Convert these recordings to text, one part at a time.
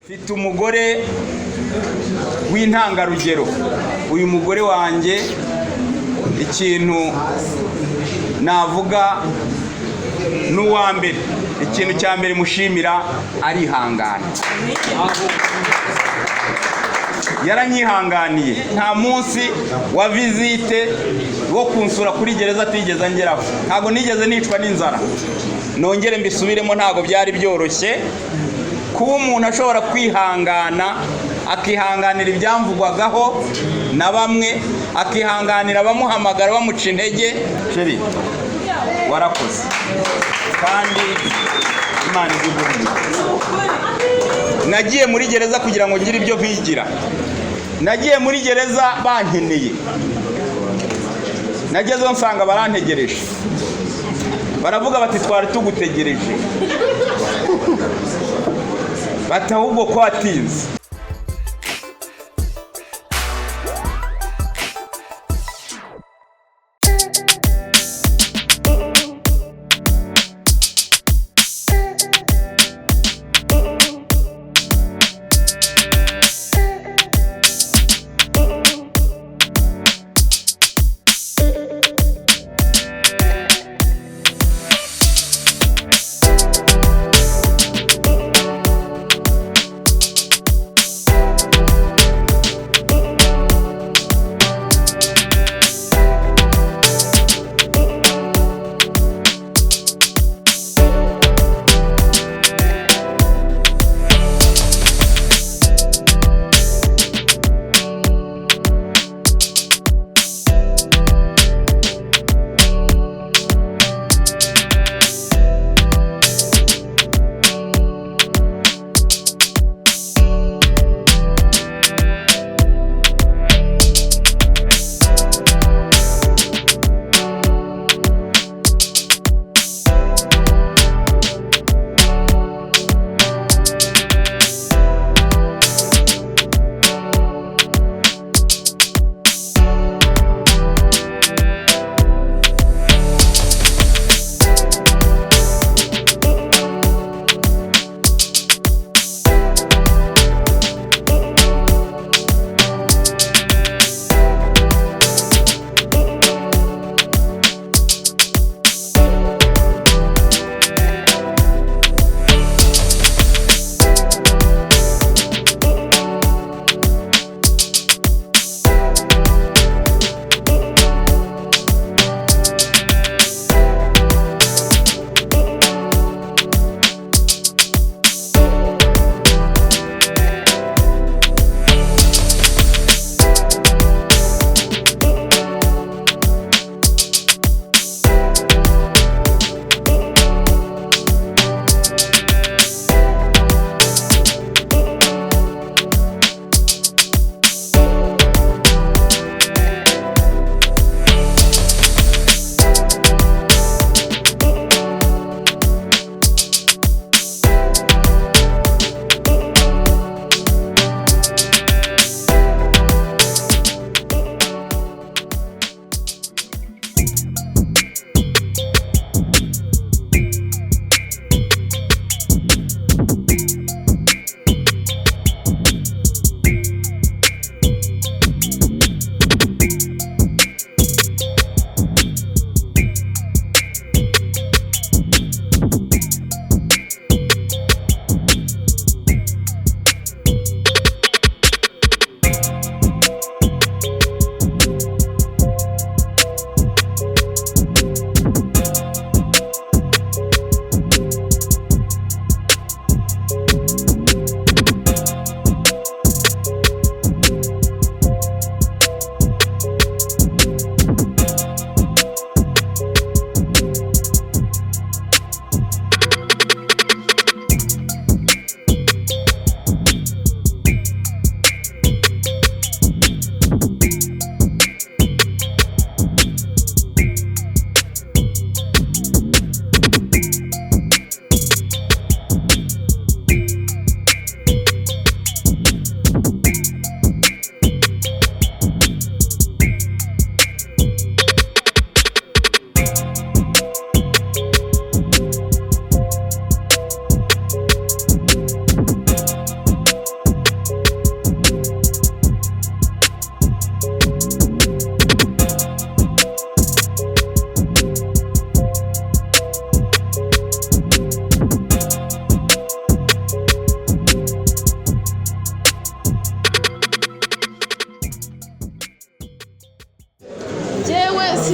Mfite umugore w'intangarugero. Uyu mugore wanjye ikintu navuga n'uwa mbere, ikintu cya mbere mushimira arihangana. Yaranyihanganiye, nta munsi wa visite wo kunsura kuri gereza atigeze angeraho. Ntago nigeze nicwa n'inzara. Nongere mbisubiremo, ntago byari byoroshye kuba umuntu ashobora kwihangana, akihanganira ibyamvugwagaho na bamwe, akihanganira abamuhamagara bamuca intege. Sheri, warakoze kandi Imana igubunye. Nagiye muri gereza kugira ngo ngire ibyo bigira. Nagiye muri gereza bankeneye. Nagezeho nsanga barantegereje. Baravuga bati twari tugutegereje. Bati ahubwo ko watinze.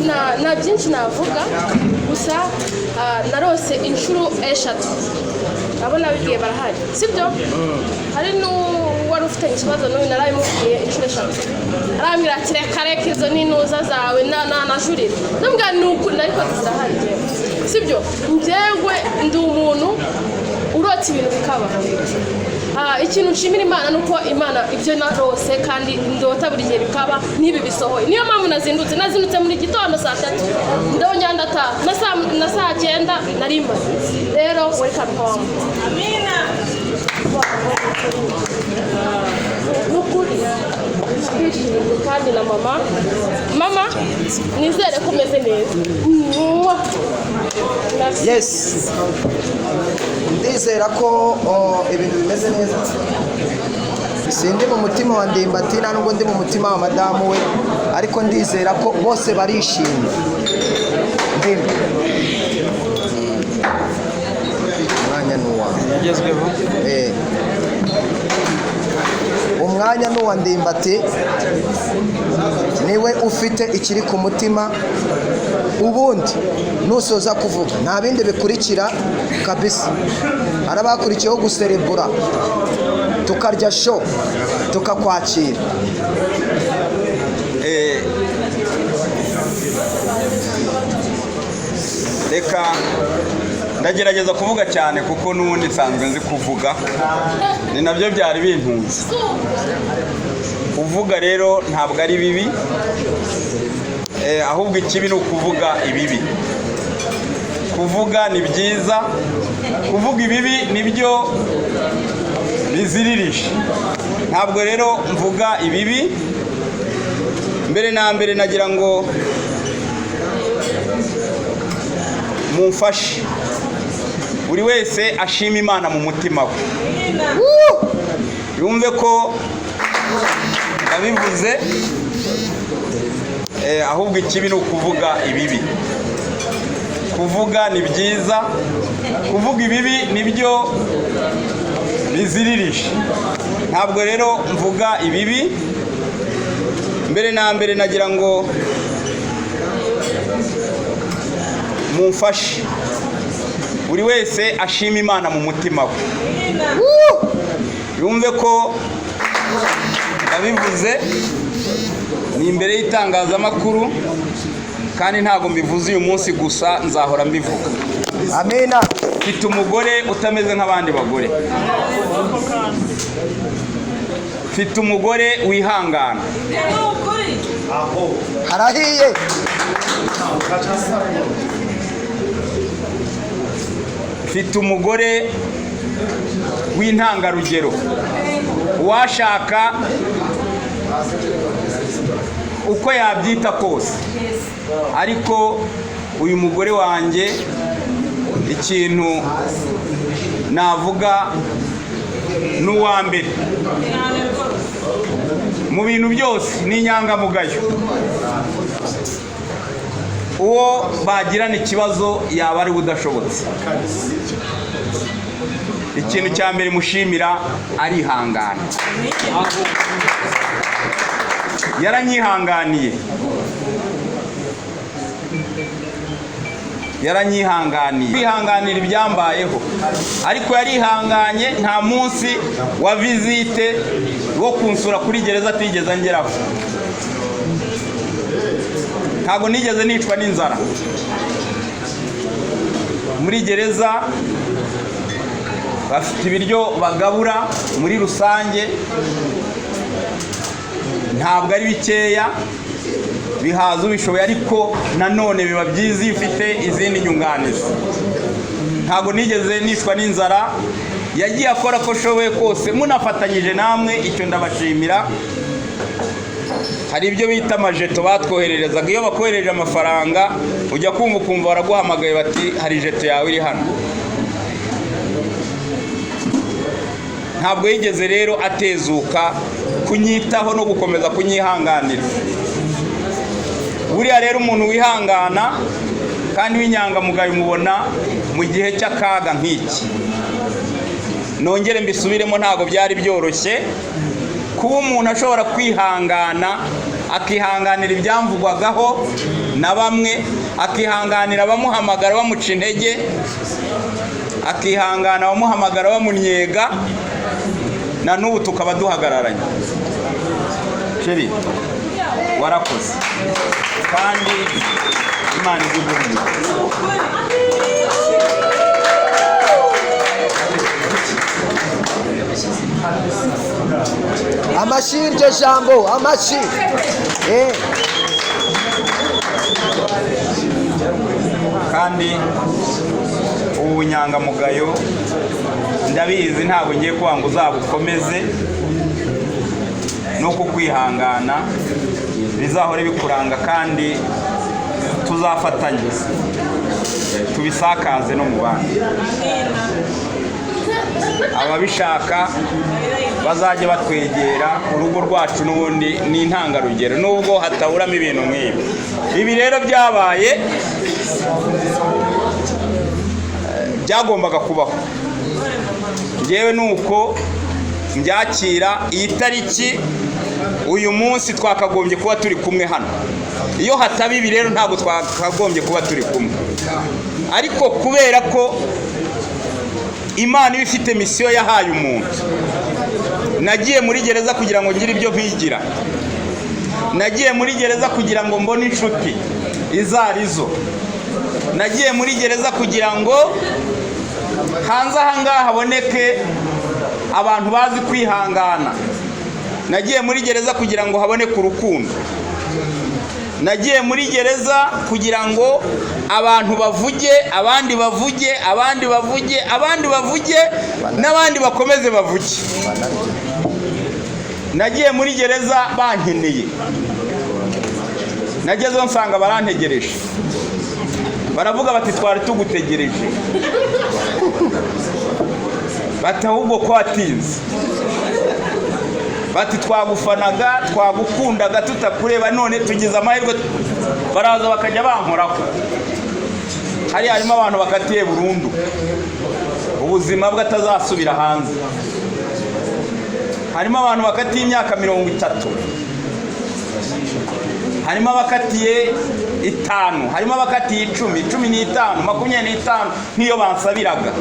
nta byinshi navuga gusa narose inshuro eshatu abona bigiye barahari sibyo hari n'uwari ufite ikibazo n'uyu narabimubwiye inshuro eshatu arambwira ati reka izo n'intuza zawe najurira nambwa nuko ariko zirahari sibyo njyewe ndi umuntu urota ibintu bikaba ikintu nshimira Imana nuko Imana ibyo narose kandi ndota buri gihe bikaba nibi bisohoye niyo mpamvu nazindutse muri gitondo saa 3 ndongera ndataha na saa 9 narimba rero welcome home amina nukuri kandi na mama nizere ko meze neza yes ndizera ko ibintu bimeze neza sindi mu mutima wa Ndimbati nubwo ndi mu mutima wa madamu we ariko ndizera ko bose barishimye umwanya nuwa yagezweho umwanya nuwa Ndimbati niwe ufite ikiri ku mutima ubundi nusoza kuvuga nta bindi bikurikira kabisa arabakurikiyeho guserebura tukarya show tukakwakira reka ndagerageza kuvuga cyane kuko n'ubundi nsanzwe nzi kuvuga ni nabyo byari bintunze kuvuga rero ntabwo ari bibi ahubwo ikibi ni ukuvuga ibibi kuvuga ni byiza kuvuga ibibi nibyo biziririsha ntabwo rero mvuga ibibi mbere na mbere nagira ngo mumfashe buri wese ashima Imana mu mutima we yumve ko abivuze ahubwo ikibi ni ukuvuga ibibi kuvuga ni byiza kuvuga ibibi nibyo biziririsha ntabwo rero mvuga ibibi mbere na mbere nagira ngo mumfashe buri wese ashima Imana mu mutima we yumve ko abivuze ni imbere y'itangazamakuru kandi ntago mbivuze uyu munsi gusa nzahora mbivuga amina mfite umugore utameze nk'abandi bagore mfite umugore wihangana harahiye mfite umugore w'intangarugero uwashaka uko yabyita kose ariko uyu mugore wanjye ikintu navuga n'uwa mbere mu bintu byose ni inyangamugayo uwo bagirana ikibazo yaba ari udashobotse ikintu cya mbere mushimira arihangana yaranyihanganiye kwihanganira ibyambayeho ariko yarihanganye nta munsi wa visite wo kunsura kuri gereza atigeze angeraho ntago nigeze nicwa n'inzara muri gereza bafite ibiryo bagabura muri rusange ntabwo ari bikeya bihaza ubishoboye ariko nanone biba byiza iyo ufite izindi nyunganizi ntago nigeze nicwa n'inzara yagiye akora ko ashoboye kose munafatanyije namwe icyo ndabashimira hari ibyo bita amajeto batwohererezaga iyo bakohereje amafaranga ujya kumva ukumva baraguhamagaye bati hari jeto yawe iri hano ntabwo yigeze rero atezuka kunyitaho no gukomeza kunyihanganira buriya rero umuntu wihangana kandi w'inyangamugayo umubona mu gihe cy'akaga nk'iki nongere mbisubiremo ntabwo byari byoroshye kuba umuntu ashobora kwihangana akihanganira ibyamvugwagaho na bamwe, akihanganira abamuhamagara bamuca intege, akihangana abamuhamagara bamunyega, na n'ubu tukaba duhagararanye. Sheri warakoze kandi Imana iguhe. Amashi iryo jambo, amashi. Kandi ubu bunyangamugayo ndabizi ntabwo ngiye kuba ngo uzabukomeze, nuko kwihangana bizahore bikuranga kandi tuzafatanya tubisakaze no mu bandi. Ababishaka bazajye batwegera, urugo rwacu n'ubundi ni intangarugero nubwo hataburamo ibintu nk'ibi. Ibi rero byabaye byagombaga kubaho. Ngewe nuko mbyakira iyi tariki, uyu munsi twakagombye kuba turi kumwe hano. Iyo hataba ibi rero ntabwo twakagombye kuba turi kumwe, ariko kubera ko Imana ifite misiyo yahaye umuntu, nagiye muri gereza kugira ngo ngire ibyo mpigira, nagiye muri gereza kugira ngo mbone inshuti izarizo, nagiye muri gereza kugira ngo hanze aha ngaha haboneke abantu bazi kwihangana, nagiye muri gereza kugira ngo haboneke urukundo, nagiye muri gereza kugira ngo abantu bavuge, abandi bavuge, abandi bavuge, abandi bavuge, n'abandi bakomeze bavuge. Nagiye muri gereza bankeneye, nagezeho nsanga barantegereje, baravuga bati twari tugutegereje, bati ahubwo ko watinze, bati twagufanaga twagukundaga tutakureba none tugize amahirwe. Baraza bakajya bankoraho. Hari harimo abantu bakatiye burundu ubuzima bwe atazasubira hanze, harimo abantu bakatiye imyaka 30, harimo abakatiye 5, harimo abakatiye 10, 15, 25 nk'iyo bansabiraga.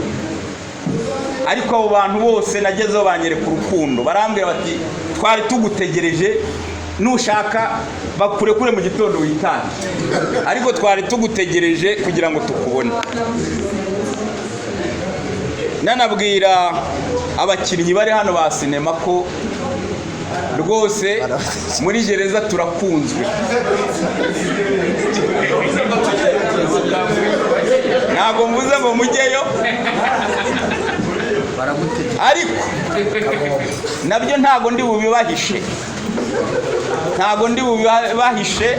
Ariko abo bantu bose nagezeho banyereka urukundo, barambwira bati twari tugutegereje, nushaka bakurekure mu gitondo witane, ariko twari tugutegereje kugira ngo tukubone. Nanabwira abakinnyi bari hano ba sinema ko rwose muri gereza turakunzwe, ntabwo mvuze ngo mujyeyo, ariko nabyo ntabwo ndi bubibahishe, ntabwo ndi bubibahishe.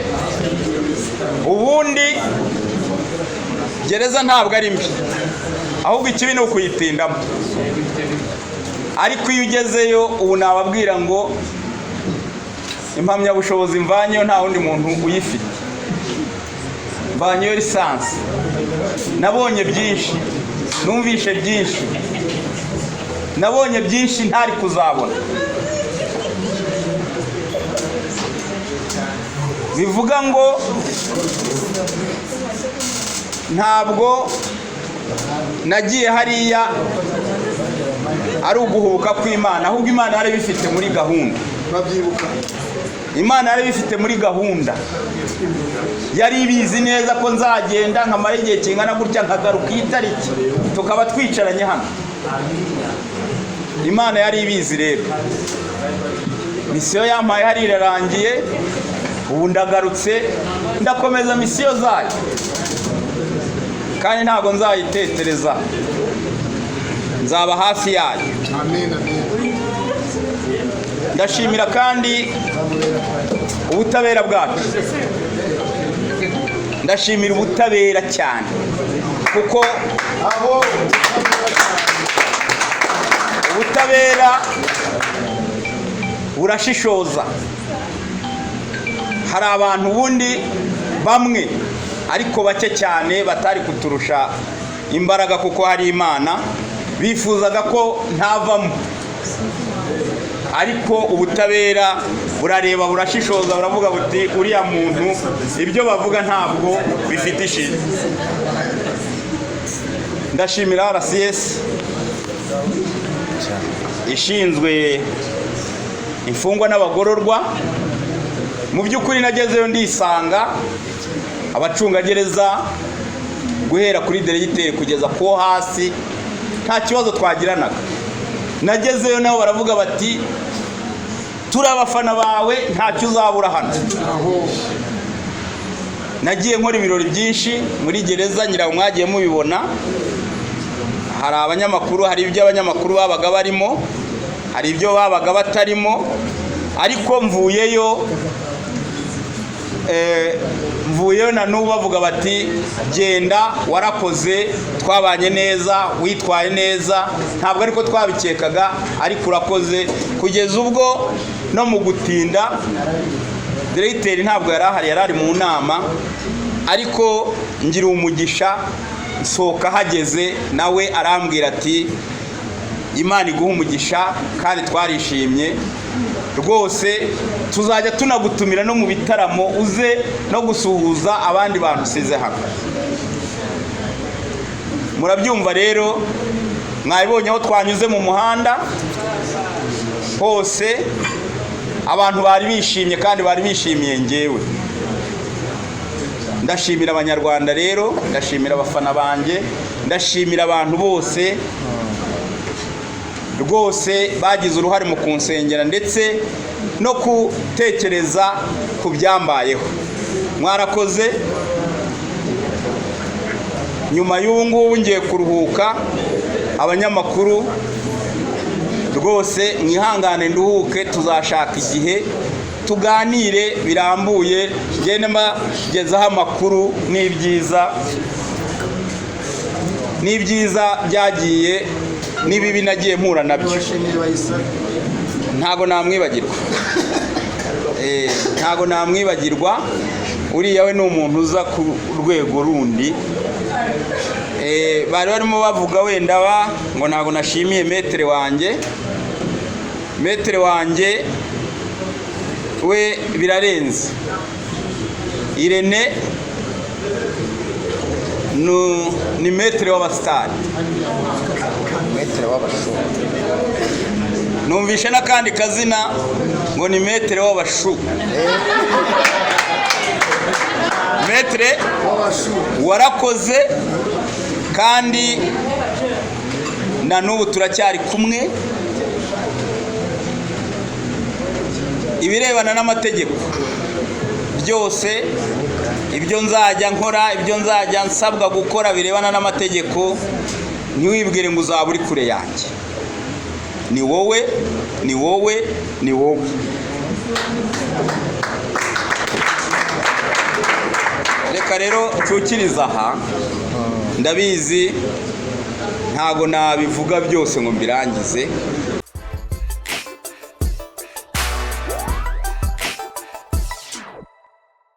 Ubundi gereza ntabwo ari mbi, ahubwo ikibi ni ukuyitindamo. Ariko iyo ugezeyo ubu nababwira ngo impamyabushobozi mvanyeyo nta wundi muntu uyifite, mvanyeyo lisansi. Nabonye byinshi, numvishe byinshi, nabonye byinshi ntari kuzabona. Bivuga ngo ntabwo nagiye hariya ari uguhubuka kw'Imana, ahubwo Imana yari bifite muri gahunda. Imana yari bifite muri gahunda, yari ibizi neza ko nzagenda nkamara igihe kingana gutya nkagaruka iyi tariki tukaba twicaranye hano. Imana yari ibizi rero. Misiyo yampaye hari irarangiye, ubu ndagarutse ndakomeza misiyo zayo kandi ntabwo nzayitetereza, nzaba hafi yayo. Ndashimira kandi ubutabera bwacu, ndashimira ubutabera cyane kuko ubutabera burashishoza. Hari abantu ubundi bamwe ariko bake cyane batari kuturusha imbaraga kuko hari Imana, bifuzaga ko ntavamo, ariko ubutabera burareba burashishoza buravuga buti uriya muntu ibyo bavuga ntabwo bifite ishinga. Ndashimira RCS ishinzwe imfungwa n'abagororwa. Mu by'ukuri nagezeyo ndisanga abacungagereza guhera kuri deregiteri kugeza ko hasi nta kibazo twagiranaga. Nagezeyo nabo baravuga bati turi abafana bawe ntacyo uzabura hano. Nagiye nkora ibirori byinshi muri gereza, nyiraho mwagiye mubibona. Hari abanyamakuru, hari ibyo abanyamakuru babaga barimo, hari ibyo babaga batarimo, ariko mvuyeyo na n'ubu bavuga bati genda warakoze, twabanye neza, witwaye neza. Ntabwo ariko twabikekaga, ariko urakoze. Kugeza ubwo no mu gutinda diregiteri ntabwo yarari mu nama, ariko ngira umugisha soka hageze nawe arambwira ati Imana iguha umugisha kandi twarishimye rwose, tuzajya tunagutumira no mu bitaramo uze no gusuhuza abandi bantu usize hano. Murabyumva rero, mwabibonye aho twanyuze mu muhanda hose abantu bari bishimye kandi bari bishimiye ngewe. Ndashimira abanyarwanda rero, ndashimira abafana banjye, ndashimira abantu bose rwose bagize uruhare mu kunsengera ndetse no gutekereza ku byambayeho. Mwarakoze. Nyuma y'ubu ngubu ngiye kuruhuka, abanyamakuru rwose mwihangane nduhuke, tuzashaka igihe tuganire birambuye, gende mbagezaho amakuru n'ibyiza byagiye n'ibibi nagiye mpura nabyo. Ntago namwibagirwa, uriya we ni umuntu uza ku rwego rundi. Bari barimo bavuga wenda ngo ntago nashimiye metere wanjye we birarenze. Irene ni metere w'abasitari, metere w'abashu. Numvishe n'akandi kazina ngo ni metere w'abashu. Metere warakoze kandi na n'ubu turacyari kumwe. Ibirebana n'amategeko byose, ibyo nzajya nkora, ibyo nzajya nsabwa gukora birebana n'amategeko, ntiwibwire ngo uzaba uri kure yanjye. Ni wowe. Reka rero ncukiriza aha, ndabizi ntago nabivuga byose ngo mbirangize.